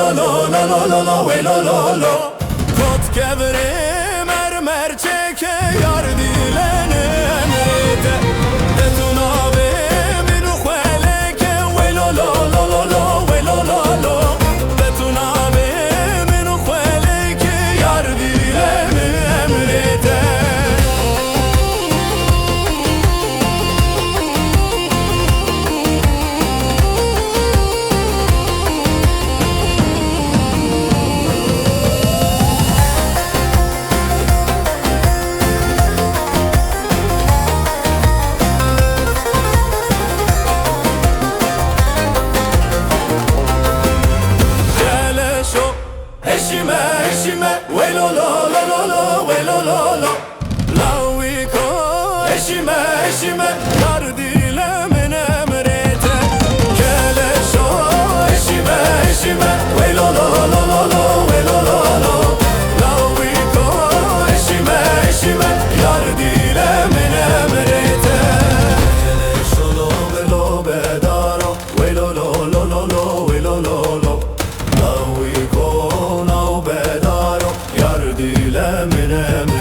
lo lo lo lo lo lo ve lo lo lo. Kot kevre mermer çeke yar dilene emrete. Detun abi binu xweleke ve lo lo lo lo lo ve lo lo lo. Detun abi binu xweleke yar dilene emrete. Eşime eşime ve lo lo lo lo lo ve lo lo lo. Laviko eşime eşime yar dilemin emrete. Keleşo eşime eşime ve lo lo lo lo lo ve lo lo lo. Laviko eşime eşime yar dilemin emrete. Keleşo lo ve lo bedaro ve lo lo lo lo lo ve lo lo lo. Laviko yar dilemin emri.